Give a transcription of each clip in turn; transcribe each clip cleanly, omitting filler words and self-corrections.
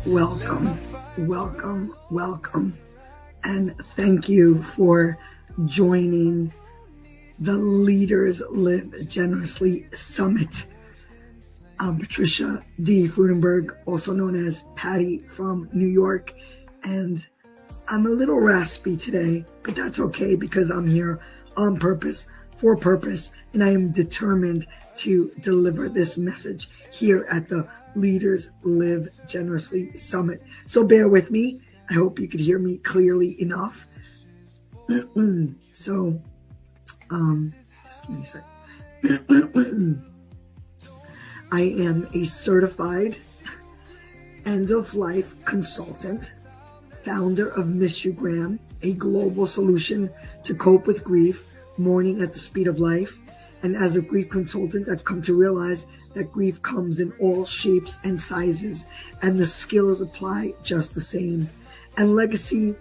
Welcome, welcome, and thank you for joining the Leaders Live Generously Summit. I'm Patricia D. Freudenberg, also known as Patty from New York, and I'm a little raspy today, but that's okay because I'm here on purpose, for purpose, and I am determined to deliver this message here at the Leaders Live Generously Summit. So bear with me. I hope you could hear me clearly enough. So, just give me a sec. I am a certified end-of-life consultant, founder of Miss You Graham, a global solution to cope with grief, mourning at the speed of life. And as a grief consultant, I've come to realize that grief comes in all shapes and sizes, and the skills apply just the same. And legacy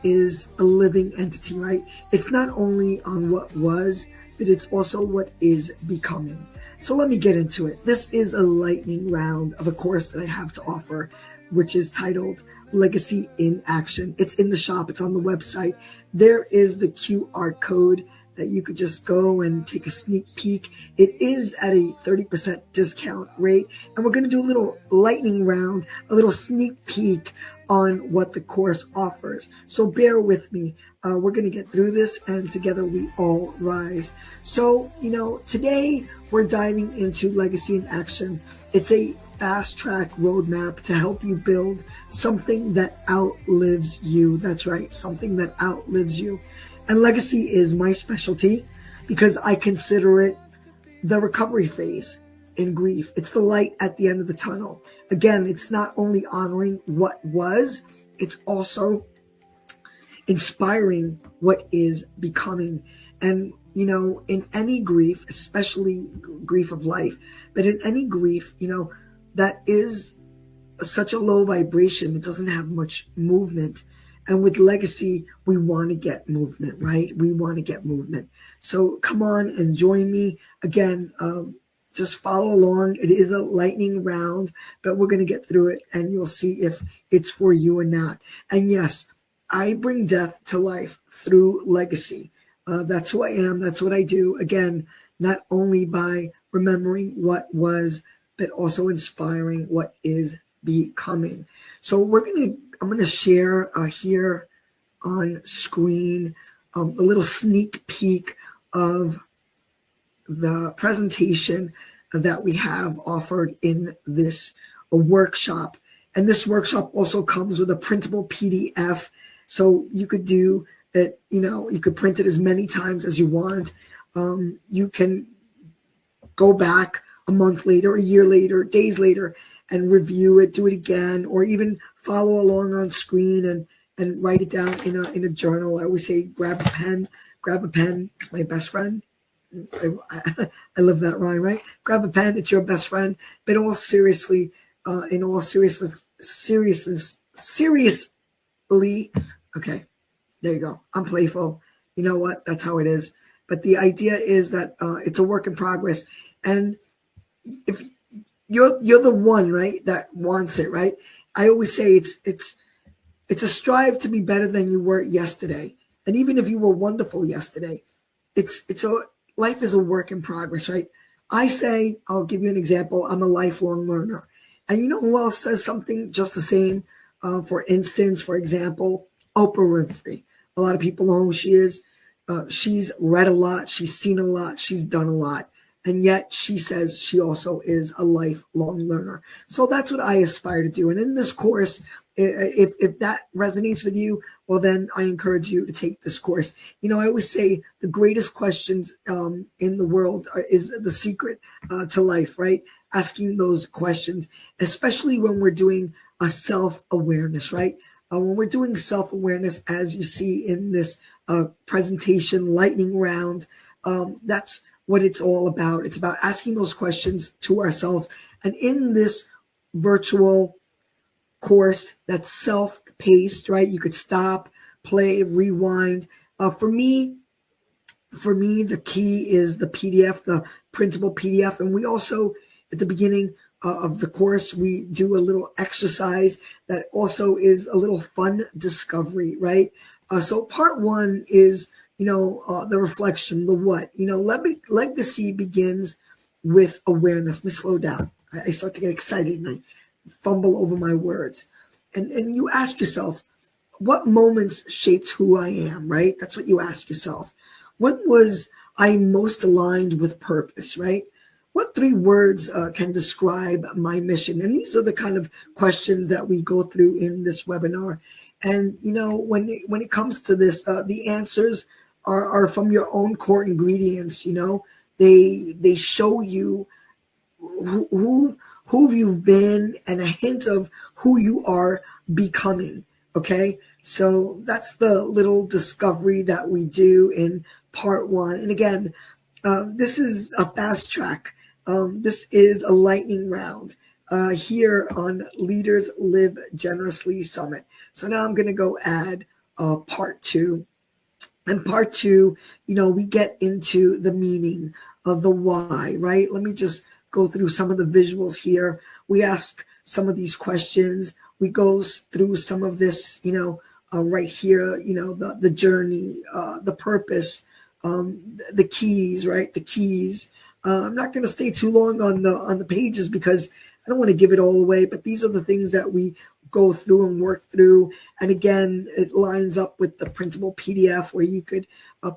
is a living entity, right? It's not only on what was, but it's also what is becoming. So let me get into it. This is a lightning round of a course that I have to offer, which is titled Legacy in Action. It's in the shop. It's on the website. There is the QR code that you could just go and take a sneak peek. It is at a 30% discount rate. And we're going to do a little lightning round, a little sneak peek on what the course offers. So bear with me. We're going to get through this, and together we all rise. So, today we're diving into Legacy in Action. It's a fast track roadmap to help you build something that outlives you. That's right, something that outlives you. And legacy is my specialty because I consider it the recovery phase in grief. It's the light at the end of the tunnel. Again, it's not only honoring what was, it's also inspiring what is becoming. And, in any grief, especially grief of life, but in any grief, that is such a low vibration. It doesn't have much movement. And with legacy, we want to get movement, right? We want to get movement. So come on and join me. Again, just follow along. It is a lightning round, but we're going to get through it, and you'll see if it's for you or not. And yes, I bring death to life through legacy. That's who I am. That's what I do. Again, not only by remembering what was, but also inspiring what is becoming. So I'm going to share here on screen a little sneak peek of the presentation that we have offered in this workshop. And this workshop also comes with a printable PDF. So you could do it, you could print it as many times as you want. You can go back a month later, a year later, days later, and review it, do it again, or even follow along on screen and write it down in a journal. I always say, grab a pen. It's my best friend. I love that rhyme, right? Grab a pen. It's your best friend. But in all seriously, okay, there you go. I'm playful. You know what? That's how it is. But the idea is that it's a work in progress. And if you're the one, right, that wants it, right? I always say it's a strive to be better than you were yesterday. And even if you were wonderful yesterday, life is a work in progress, right? I say, I'll give you an example. I'm a lifelong learner. And you know who else says something just the same? For instance, for example, Oprah Winfrey. A lot of people know who she is. She's read a lot. She's seen a lot. She's done a lot. And yet she says she also is a lifelong learner. So that's what I aspire to do. And in this course, if that resonates with you, well, then I encourage you to take this course. I always say the greatest questions in the world is the secret to life, right? Asking those questions, especially when we're doing a self-awareness, right? When we're doing self-awareness, as you see in this presentation lightning round, that's what it's all about. It's about asking those questions to ourselves. And in this virtual course that's self-paced, right? You could stop, play, rewind. For me, the key is the PDF, the printable PDF. And we also, at the beginning, of the course, we do a little exercise that also is a little fun discovery, right? So part one is, the reflection, the what. Legacy begins with awareness. Let me slow down. I start to get excited and I fumble over my words. And you ask yourself, what moments shaped who I am, right? That's what you ask yourself. When was I most aligned with purpose, right? What three words can describe my mission? And these are the kind of questions that we go through in this webinar. And, when it comes to this, the answers are from your own core ingredients. They show you who you've been and a hint of who you are becoming. Okay, so that's the little discovery that we do in part one. And again, this is a fast track. This is a lightning round here on Leaders Live Generously Summit. So now I'm going to go add part two. And part two, we get into the meaning of the why, right? Let me just go through some of the visuals here. We ask some of these questions. We go through some of this, right here, the journey, the purpose, the keys, right? The keys. I'm not going to stay too long on the pages because I don't want to give it all away, but these are the things that we go through and work through. And again, it lines up with the printable PDF where you could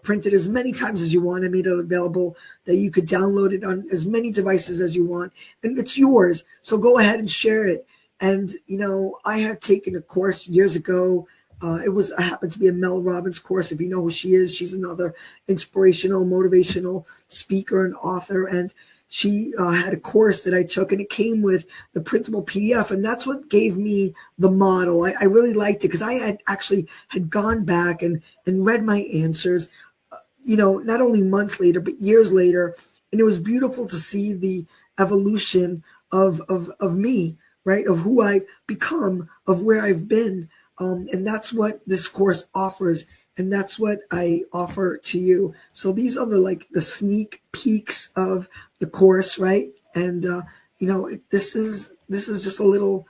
print it as many times as you want. I made it available that you could download it on as many devices as you want. And it's yours. So go ahead and share it. And, I had taken a course years ago. I happened to be a Mel Robbins course. If you know who she is, she's another inspirational, motivational speaker and author. And she had a course that I took, and it came with the printable PDF. And that's what gave me the model. I really liked it because I had gone back and read my answers, not only months later, but years later. And it was beautiful to see the evolution of me, right? Of who I've become, of where I've been. And that's what this course offers. And that's what I offer to you. So these are the sneak peeks of the course, right? And, this is just a little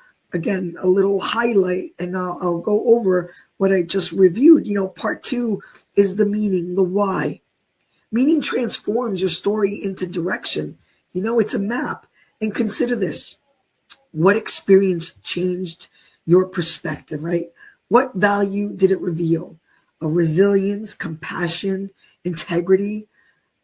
highlight, and I'll go over what I just reviewed. Part two is the meaning, the why. Meaning transforms your story into direction. It's a map. And consider this. What experience changed your perspective, right? What value did it reveal? Resilience, compassion, integrity.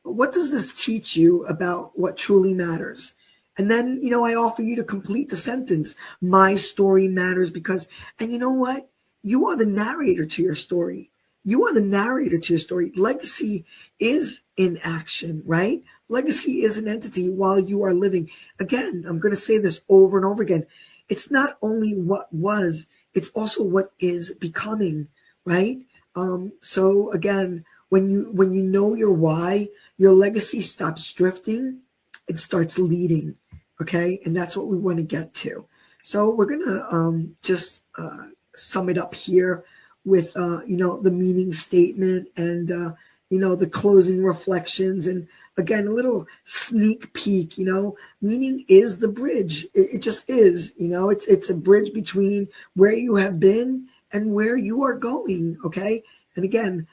What does this teach you about what truly matters? And then, I offer you to complete the sentence. My story matters because, and you know what? You are the narrator to your story. You are the narrator to your story. Legacy is in action, right? Legacy is an entity while you are living. Again, I'm going to say this over and over again. It's not only what was, it's also what is becoming, right? So again, when you know your why, your legacy stops drifting, it starts leading. Okay. And that's what we want to get to. So we're going to, just, sum it up here with, the meaning statement and, the closing reflections. And again, a little sneak peek, meaning is the bridge. It just is, it's a bridge between where you have been and where you are going. Okay. And again,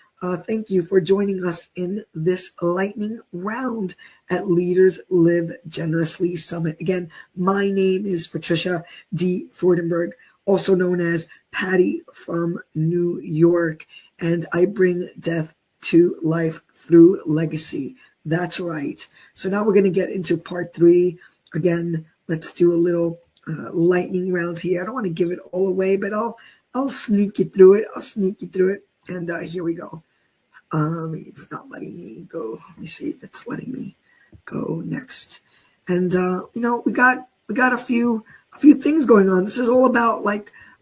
thank you for joining us in this lightning round at Leaders Live Generously Summit. Again, my name is Patricia D. Freudenberg, also known as Patty from New York, and I bring death to life through legacy. That's right. So now we're going to get into part three. Again, let's do a little lightning rounds here. I don't want to give it all away, but I'll sneak you through it. And here we go. It's not letting me go. Let me see if it's letting me go next. And we got a few things going on. This is all about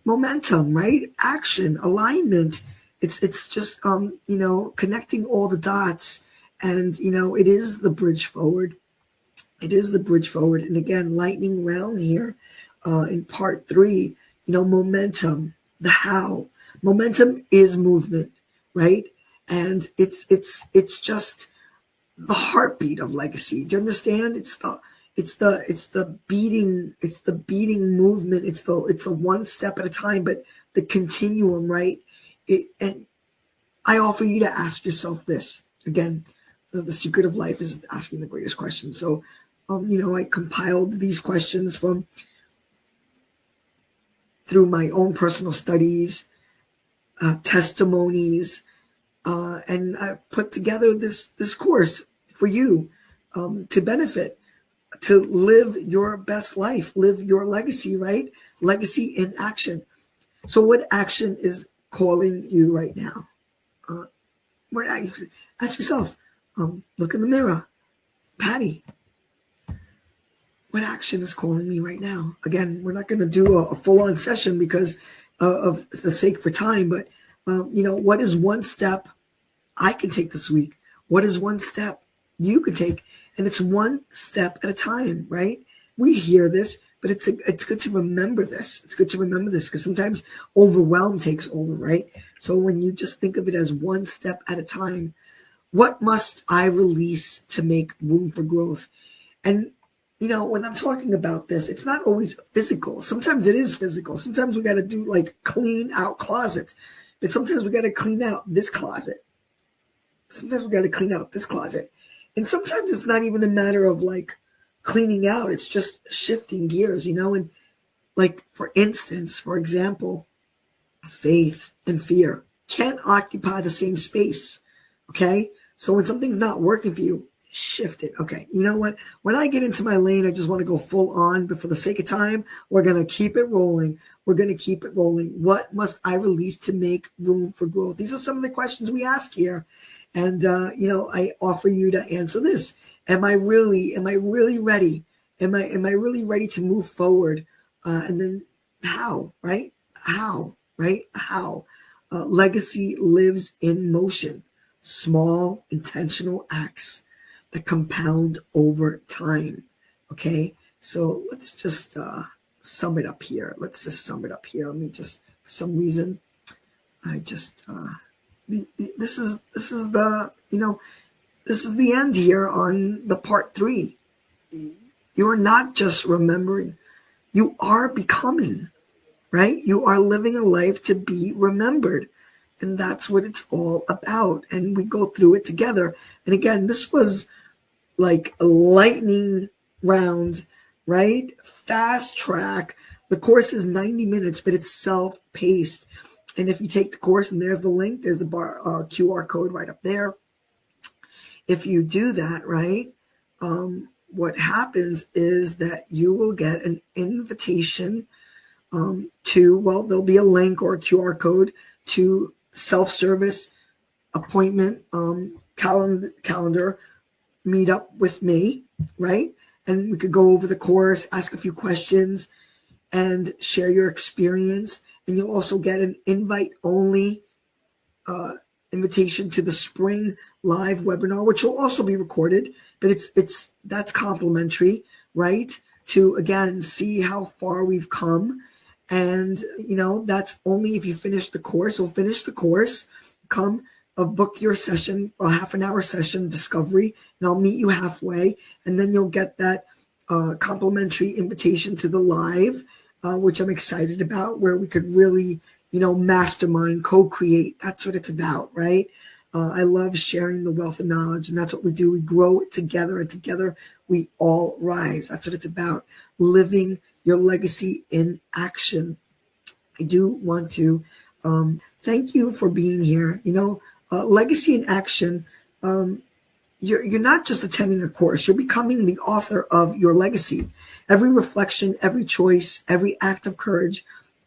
momentum, right? Action, alignment. It's just connecting all the dots, and it is the bridge forward. It is the bridge forward. And again, lightning round here in part three. Momentum, the how. Momentum is movement, right? And it's just the heartbeat of legacy. Do you understand? beating movement. It's the one step at a time, but the continuum, right? And I offer you to ask yourself this again. The secret of life is asking the greatest questions. So, I compiled these questions through my own personal studies, testimonies, and I put together this course for you to benefit, to live your best life, live your legacy, right? Legacy in action. So what action is calling you right now? Ask yourself, look in the mirror. Patty, what action is calling me right now? Again, we're not going to do a full-on session because of the sake for time, but what is one step I can take this week? What is one step you could take? And it's one step at a time, right? We hear this, but it's good to remember this. It's good to remember this because sometimes overwhelm takes over, right? So when you just think of it as one step at a time, what must I release to make room for growth? And, when I'm talking about this, it's not always physical. Sometimes it is physical. Sometimes we got to do like clean out closets, but sometimes we got to clean out this closet. Sometimes we got to clean out this closet. And sometimes it's not even a matter of like cleaning out. It's just shifting gears, and like, for example, faith and fear can't occupy the same space. Okay. So when something's not working for you, shift it. Okay. You know what? When I get into my lane, I just want to go full on, but for the sake of time, we're going to keep it rolling. We're going to keep it rolling. What must I release to make room for growth? These are some of the questions we ask here. And, I offer you to answer this. Am I really ready? Am I really ready to move forward? And then how, right? How, right? How? Legacy lives in motion. Small, intentional acts that compound over time. Okay? So let's just sum it up here. Let me just, for some reason, I just... this is the end here on the part 3. You are not just remembering, you are becoming, right? You are living a life to be remembered, and that's what it's all about. And we go through it together. And again, this was like a lightning round, right? Fast track. The course is 90 minutes, but it's self-paced. And if you take the course, and there's the link, there's the QR code right up there. If you do that, right, what happens is that you will get an invitation there'll be a link or a QR code to self-service appointment calendar meet up with me, right? And we could go over the course, ask a few questions, and share your experience. And you'll also get an invite-only invitation to the spring live webinar, which will also be recorded, but that's complimentary, right? To again see how far we've come, and that's only if you finish the course. So finish the course, come book your session, a half an hour session, discovery, and I'll meet you halfway, and then you'll get that complimentary invitation to the live. Which I'm excited about, where we could really, mastermind, co-create. That's what it's about, right? I love sharing the wealth of knowledge, and that's what we do. We grow it together, and together we all rise. That's what it's about, living your legacy in action. I do want to thank you for being here. Legacy in action. You're not just attending a course, you're becoming the author of your legacy. Every reflection, every choice, every act of courage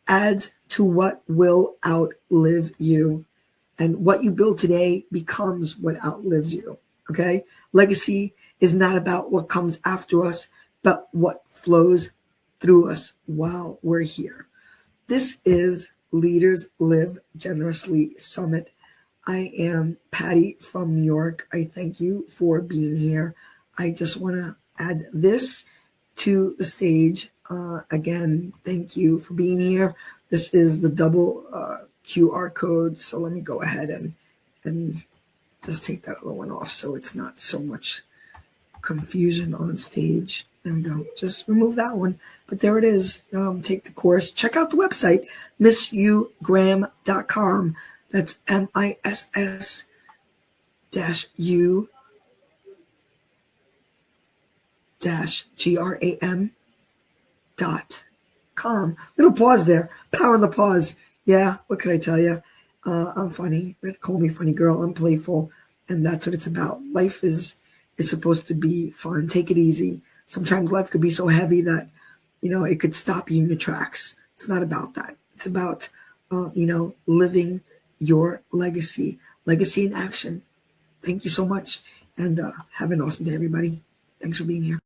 adds to what will outlive you. And what you build today becomes what outlives you, okay? Legacy is not about what comes after us, but what flows through us while we're here. This is Leaders Live Generously Summit. I am Patty from New York. I thank you for being here. I just want to add this to the stage. Again, thank you for being here. This is the double QR code. So let me go ahead and just take that other one off so it's not so much confusion on stage. There we go. Just remove that one. But there it is. Take the course. Check out the website, missugraham.com. That's MISS-U-GRAM.com. Little pause there. Power in the pause. Yeah, what can I tell you? I'm funny. They call me funny girl. I'm playful. And that's what it's about. Life is supposed to be fun. Take it easy. Sometimes life could be so heavy that, it could stop you in your tracks. It's not about that. It's about, living your legacy in action. Thank you so much. And have an awesome day, everybody. Thanks for being here.